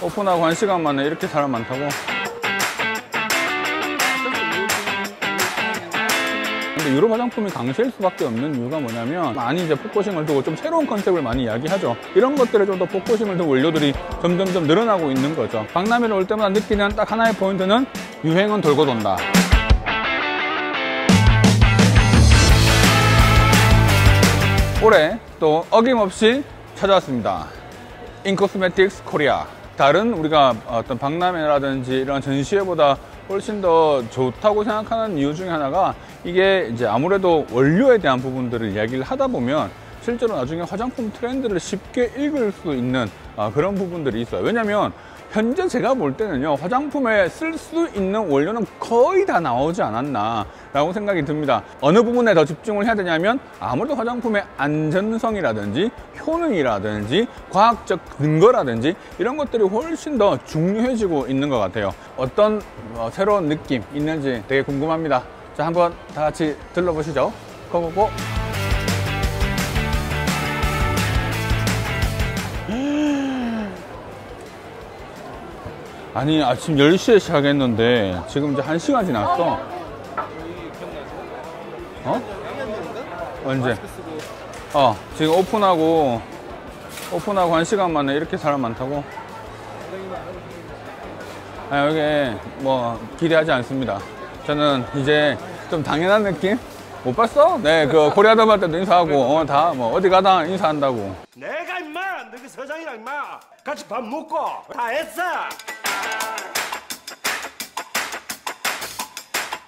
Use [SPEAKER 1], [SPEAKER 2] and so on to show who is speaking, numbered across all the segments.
[SPEAKER 1] 오픈하고 1시간 만에 이렇게 사람 많다고? 근데 유럽 화장품이 강세일 수밖에 없는 이유가 뭐냐면 많이 이제 포커싱을 두고 좀 새로운 컨셉을 많이 이야기하죠. 이런 것들에 좀 더 포커싱을 두고 원료들이 점점점 늘어나고 있는 거죠. 박람회를 올 때마다 느끼는 딱 하나의 포인트는 유행은 돌고 돈다. 올해 또 어김없이 찾아왔습니다. 인코스메틱스 코리아. 다른 우리가 어떤 박람회라든지 이런 전시회보다 훨씬 더 좋다고 생각하는 이유 중에 하나가 이게 이제 아무래도 원료에 대한 부분들을 이야기를 하다 보면 실제로 나중에 화장품 트렌드를 쉽게 읽을 수 있는 그런 부분들이 있어요. 왜냐면 현재 제가 볼 때는요, 화장품에 쓸 수 있는 원료는 거의 다 나오지 않았나 라고 생각이 듭니다. 어느 부분에 더 집중을 해야 되냐면 아무래도 화장품의 안전성이라든지 효능이라든지 과학적 근거라든지 이런 것들이 훨씬 더 중요해지고 있는 것 같아요. 어떤 새로운 느낌 있는지 되게 궁금합니다. 자, 한번 다 같이 들러보시죠. 고고고. 아니, 아침 10시에 시작했는데 지금 이제 1시간 지났어. 어? 언제? 지금 오픈하고 1시간 만에 이렇게 사람 많다고? 여기 뭐 기대하지 않습니다. 저는 이제 좀 당연한 느낌? 못 봤어? 네, 그 코리아더말 때도 인사하고 다 뭐 어디 가다 인사한다고.
[SPEAKER 2] 내가 임마 너희 서장이랑 임마 같이 밥 먹고 다 했어.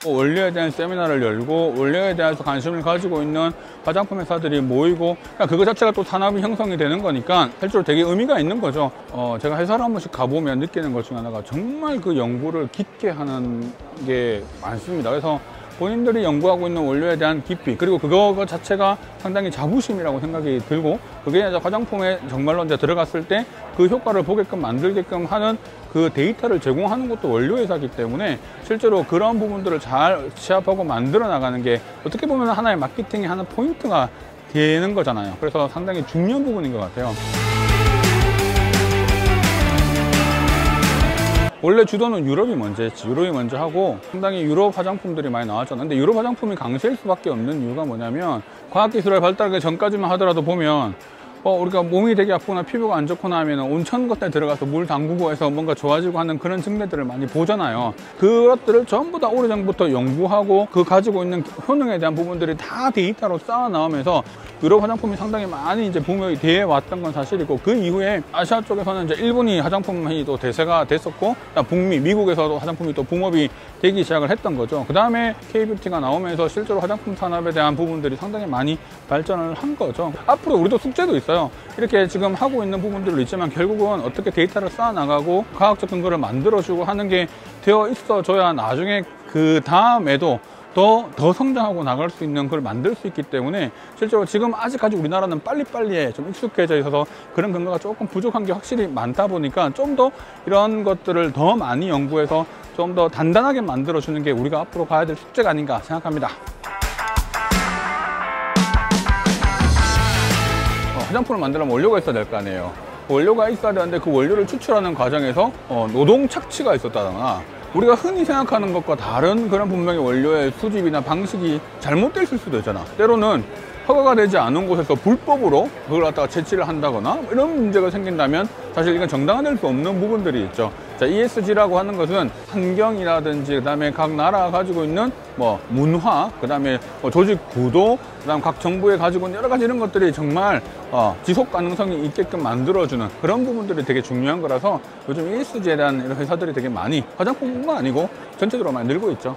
[SPEAKER 1] 원료에 대한 세미나를 열고 원료에 대해서 관심을 가지고 있는 화장품 회사들이 모이고, 그러니까 그거 자체가 또 산업이 형성이 되는 거니까 실제로 되게 의미가 있는 거죠. 제가 회사를 한 번씩 가보면 느끼는 것 중에 하나가 정말 그 연구를 깊게 하는 게 많습니다. 그래서 본인들이 연구하고 있는 원료에 대한 깊이, 그리고 그거 자체가 상당히 자부심이라고 생각이 들고, 그게 이제 화장품에 정말로 이제 들어갔을 때 그 효과를 보게끔 만들게끔 하는 그 데이터를 제공하는 것도 원료 회사이기 때문에 실제로 그런 부분들을 잘 취합하고 만들어 나가는 게 어떻게 보면 하나의 마케팅의 하나 포인트가 되는 거잖아요. 그래서 상당히 중요한 부분인 것 같아요. 원래 주도는 유럽이 먼저 했지. 유럽이 먼저 하고 상당히 유럽 화장품들이 많이 나왔잖아. 근데 유럽 화장품이 강세일 수밖에 없는 이유가 뭐냐면 과학기술의 발달하기 전까지만 하더라도 보면 우리가 몸이 되게 아프거나 피부가 안 좋거나 하면 온천 같은 데 들어가서 물 담그고 해서 뭔가 좋아지고 하는 그런 증례들을 많이 보잖아요. 그것들을 전부 다 오래전부터 연구하고 그 가지고 있는 효능에 대한 부분들이 다 데이터로 쌓아 나오면서 유럽 화장품이 상당히 많이 이제 붐이 돼 왔던 건 사실이고, 그 이후에 아시아 쪽에서는 이제 일본이 화장품이 또 대세가 됐었고, 북미, 미국에서도 화장품이 또 붐업이 되기 시작을 했던 거죠. 그 다음에 K-뷰티가 나오면서 실제로 화장품 산업에 대한 부분들이 상당히 많이 발전을 한 거죠. 앞으로 우리도 숙제도 있어요. 이렇게 지금 하고 있는 부분들도 있지만 결국은 어떻게 데이터를 쌓아나가고 과학적 근거를 만들어주고 하는 게 되어 있어줘야 나중에 그 다음에도 더 성장하고 나갈 수 있는 걸 만들 수 있기 때문에 실제로 지금 아직까지 우리나라는 빨리빨리에 좀 익숙해져 있어서 그런 근거가 조금 부족한 게 확실히 많다 보니까 좀 더 이런 것들을 더 많이 연구해서 좀 더 단단하게 만들어주는 게 우리가 앞으로 가야 될 숙제가 아닌가 생각합니다. 화장품을 만들려면 원료가 있어야 될 거 아니에요. 원료가 있어야 되는데 그 원료를 추출하는 과정에서 노동 착취가 있었다거나 우리가 흔히 생각하는 것과 다른 그런 분명히 원료의 수집이나 방식이 잘못될 수도 있잖아. 때로는 허가가 되지 않은 곳에서 불법으로 그걸 갖다가 채취를 한다거나 이런 문제가 생긴다면 사실 이건 정당화될 수 없는 부분들이 있죠. 자, ESG라고 하는 것은 환경이라든지 그다음에 각 나라가 가지고 있는 문화, 그다음에 조직 구도, 그다음 각 정부에 가지고 있는 여러 가지 이런 것들이 정말 지속 가능성이 있게끔 만들어주는 그런 부분들이 되게 중요한 거라서 요즘 ESG에 대한 이런 회사들이 되게 많이, 화장품뿐만 아니고 전체적으로 많이 늘고 있죠.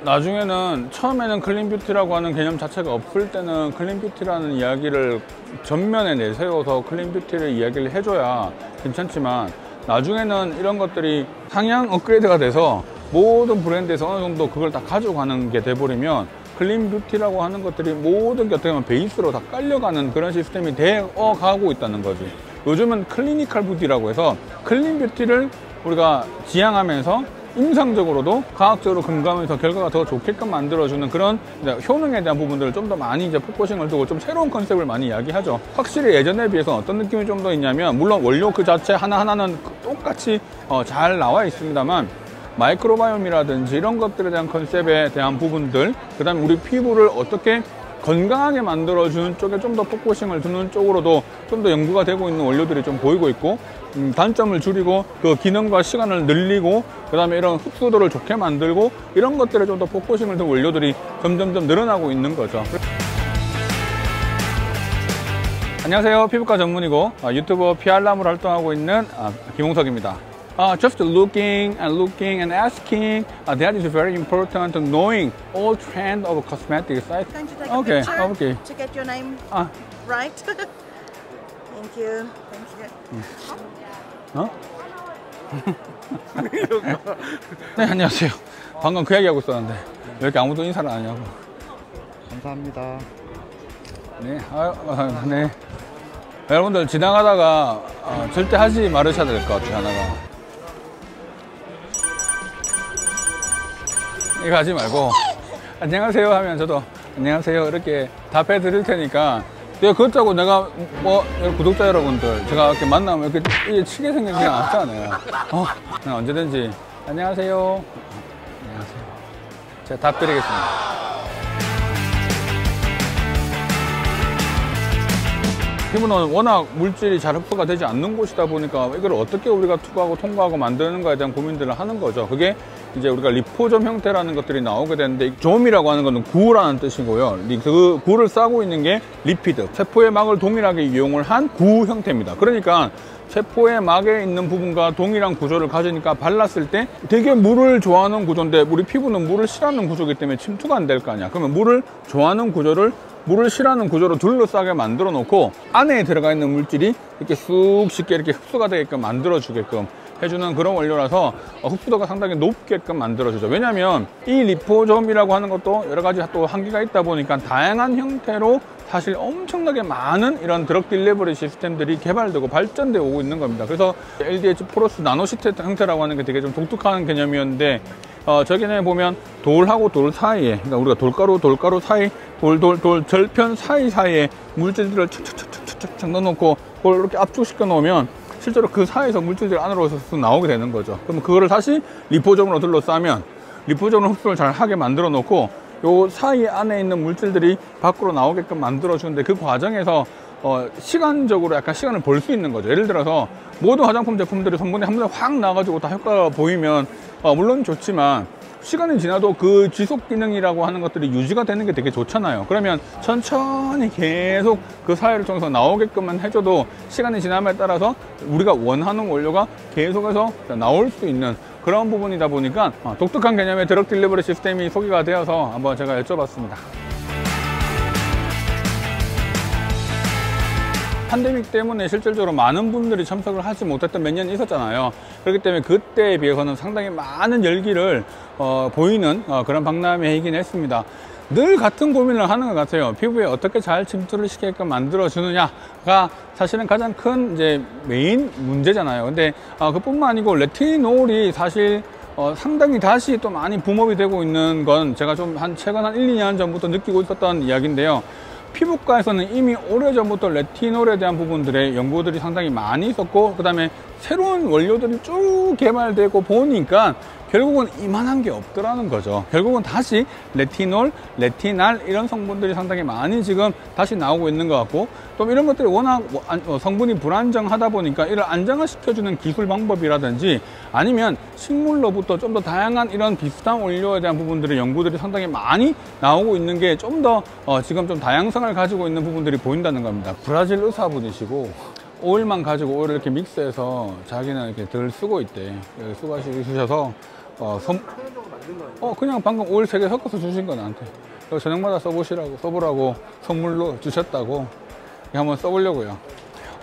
[SPEAKER 1] 나중에는 처음에는 클린뷰티라고 하는 개념 자체가 없을 때는 클린뷰티라는 이야기를 전면에 내세워서 클린뷰티를 이야기를 해줘야 괜찮지만, 나중에는 이런 것들이 상향 업그레이드가 돼서 모든 브랜드에서 어느 정도 그걸 다 가져가는 게 돼버리면 클린뷰티라고 하는 것들이 모든 게 어떻게 보면 베이스로 다 깔려가는 그런 시스템이 되어 가고 있다는 거지. 요즘은 클리니컬 뷰티라고 해서 클린뷰티를 우리가 지향하면서 임상적으로도 과학적으로 금감해서 결과가 더 좋게끔 만들어주는 그런 효능에 대한 부분들을 좀 더 많이 이제 포커싱을 두고 좀 새로운 컨셉을 많이 이야기하죠. 확실히 예전에 비해서 어떤 느낌이 좀 더 있냐면, 물론 원료 그 자체 하나하나는 똑같이 잘 나와 있습니다만, 마이크로바이옴이라든지 이런 것들에 대한 컨셉에 대한 부분들, 그 다음에 우리 피부를 어떻게 건강하게 만들어주는 쪽에 좀 더 포커싱을 두는 쪽으로도 좀 더 연구가 되고 있는 원료들이 좀 보이고 있고, 단점을 줄이고 그 기능과 시간을 늘리고, 그 다음에 이런 흡수도를 좋게 만들고, 이런 것들에 좀 더 포커싱을 둔 원료들이 점점점 늘어나고 있는 거죠. 안녕하세요. 피부과 전문이고 유튜버 피알람으로 활동하고 있는 김홍석입니다. Just looking and asking, that is very important, knowing all trend of cosmetics.
[SPEAKER 3] Going to take a
[SPEAKER 1] Okay,
[SPEAKER 3] picture
[SPEAKER 1] okay.
[SPEAKER 3] to get your name right. Thank you. Thank you.
[SPEAKER 1] 네, 안녕하세요. 방금 그 얘기하고 있었는데 왜 이렇게 아무도 인사를 안 하냐고.
[SPEAKER 4] 감사합니다.
[SPEAKER 1] 네, 네. 여러분들 지나가다가 절대 하지 말으셔야 될 것 같아요. 하나가 이거 하지 말고 안녕하세요 하면 저도 안녕하세요 이렇게 답해 드릴 테니까, 내가 그렇다고 내가 구독자 여러분들 제가 이렇게 만나면 이렇게 치게 생기지 않잖아요. 그냥 언제든지 안녕하세요. 안녕하세요. 제가 답 드리겠습니다. 피부는 워낙 물질이 잘 흡수가 되지 않는 곳이다 보니까 이걸 어떻게 우리가 투과하고 통과하고 만드는가에 대한 고민들을 하는 거죠. 그게 이제 우리가 리포점 형태라는 것들이 나오게 되는데, 점이라고 하는 것은 구라는 뜻이고요. 그 구를 싸고 있는 게 리피드, 세포의 막을 동일하게 이용을 한 구 형태입니다. 그러니까 세포의 막에 있는 부분과 동일한 구조를 가지니까 발랐을 때 되게 물을 좋아하는 구조인데, 우리 피부는 물을 싫어하는 구조이기 때문에 침투가 안 될 거 아니야. 그러면 물을 좋아하는 구조를 물을 싫어하는 구조로 둘러싸게 만들어 놓고, 안에 들어가 있는 물질이 이렇게 쑥 쉽게 이렇게 흡수가 되게끔 만들어 주게끔 해주는 그런 원료라서 흡수도가 상당히 높게끔 만들어주죠. 왜냐하면 이 리포점이라고 하는 것도 여러 가지 또 한계가 있다 보니까 다양한 형태로 사실 엄청나게 많은 이런 드럭 딜리버리 시스템들이 개발되고 발전되어 오고 있는 겁니다. 그래서 LDH 포러스 나노시트 형태라고 하는 게 되게 좀 독특한 개념이었는데, 저기에 보면 돌하고 돌 사이에, 그러니까 우리가 돌가루 사이, 돌 절편 사이사이에 물질들을 착착착착착 넣어놓고 그걸 이렇게 압축시켜 놓으면 실제로 그 사이에서 물질들이 안으로 나오게 되는 거죠. 그럼 그거를 다시 리포점으로 둘러싸면 리포점으로 흡수를 잘 하게 만들어 놓고, 요 사이 안에 있는 물질들이 밖으로 나오게끔 만들어 주는데, 그 과정에서 시간적으로 약간 시간을 벌 수 있는 거죠. 예를 들어서 모든 화장품 제품들이 성분이 한 번에 확 나가지고 다 효과가 보이면 물론 좋지만, 시간이 지나도 그 지속 기능이라고 하는 것들이 유지가 되는 게 되게 좋잖아요. 그러면 천천히 계속 그 사이를 통해서 나오게끔만 해줘도 시간이 지남에 따라서 우리가 원하는 원료가 계속해서 나올 수 있는 그런 부분이다 보니까 독특한 개념의 드럭 딜리버리 시스템이 소개가 되어서 한번 제가 여쭤봤습니다. 팬데믹 때문에 실질적으로 많은 분들이 참석을 하지 못했던 몇 년이 있었잖아요. 그렇기 때문에 그때에 비해서는 상당히 많은 열기를 보이는 그런 박람회이긴 했습니다. 늘 같은 고민을 하는 것 같아요. 피부에 어떻게 잘 침투를 시키게끔 만들어주느냐가 사실은 가장 큰 이제 메인 문제잖아요. 근데 그뿐만 아니고 레티놀이 사실 상당히 다시 또 많이 붐업이 되고 있는 건 제가 좀 최근 한 1, 2년 전부터 느끼고 있었던 이야기인데요. 피부과에서는 이미 오래전부터 레티놀에 대한 부분들의 연구들이 상당히 많이 있었고, 그 다음에 새로운 원료들이 쭉 개발되고 보니까 결국은 이만한 게 없더라는 거죠. 결국은 다시 레티놀, 레티날 이런 성분들이 상당히 많이 지금 다시 나오고 있는 것 같고, 또 이런 것들이 워낙 성분이 불안정하다 보니까 이를 안정화시켜주는 기술 방법이라든지 아니면 식물로부터 좀 더 다양한 이런 비슷한 원료에 대한 부분들의 연구들이 상당히 많이 나오고 있는 게 좀 더 지금 좀 다양성을 가지고 있는 부분들이 보인다는 겁니다. 브라질 의사분이시고 오일만 가지고 오일을 이렇게 믹스해서 자기는 이렇게 덜 쓰고 있대. 수고하시셔서 그냥 방금 오일 3개 섞어서 주신 거 나한테. 저녁마다 써보라고 선물로 주셨다고. 한번 써보려고요.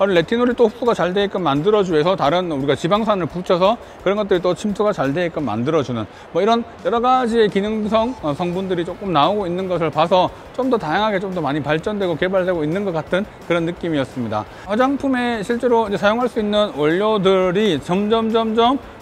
[SPEAKER 1] 레티놀이 또 흡수가 잘 되게끔 만들어주기 위해서 다른 우리가 지방산을 붙여서 그런 것들이 또 침투가 잘 되게끔 만들어주는 이런 여러 가지의 기능성 성분들이 조금 나오고 있는 것을 봐서 좀 더 다양하게 좀 더 많이 발전되고 개발되고 있는 것 같은 그런 느낌이었습니다. 화장품에 실제로 이제 사용할 수 있는 원료들이 점점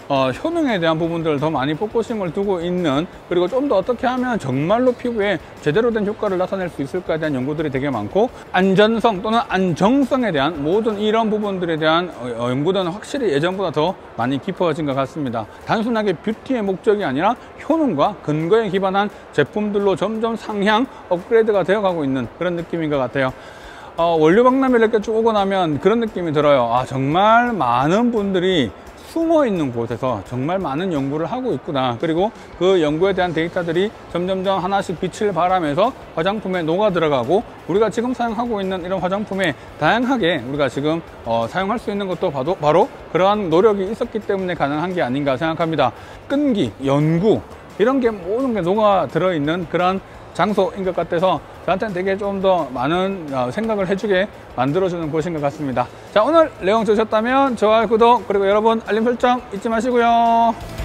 [SPEAKER 1] 효능에 대한 부분들을 더 많이 포커싱을 두고 있는, 그리고 좀 더 어떻게 하면 정말로 피부에 제대로 된 효과를 나타낼 수 있을까에 대한 연구들이 되게 많고, 안전성 또는 안정성에 대한 모든 이런 부분들에 대한 연구는 확실히 예전보다 더 많이 깊어진 것 같습니다. 단순하게 뷰티의 목적이 아니라 효능과 근거에 기반한 제품들로 점점 상향 업그레이드가 되어가고 있는 그런 느낌인 것 같아요. 원료 박람회 이렇게 쭉 오고 나면 그런 느낌이 들어요. 아, 정말 많은 분들이 숨어 있는 곳에서 정말 많은 연구를 하고 있구나. 그리고 그 연구에 대한 데이터들이 점점점 하나씩 빛을 발하면서 화장품에 녹아 들어가고, 우리가 지금 사용하고 있는 이런 화장품에 다양하게 우리가 지금 사용할 수 있는 것도 바로 그러한 노력이 있었기 때문에 가능한 게 아닌가 생각합니다. 끈기, 연구 이런 게 모든 게 녹아 들어있는 그런 장소인 것 같아서 저한테는 되게 좀 더 많은 생각을 해주게 만들어주는 곳인 것 같습니다. 자, 오늘 내용 좋으셨다면 좋아요, 구독, 그리고 여러분 알림 설정 잊지 마시고요.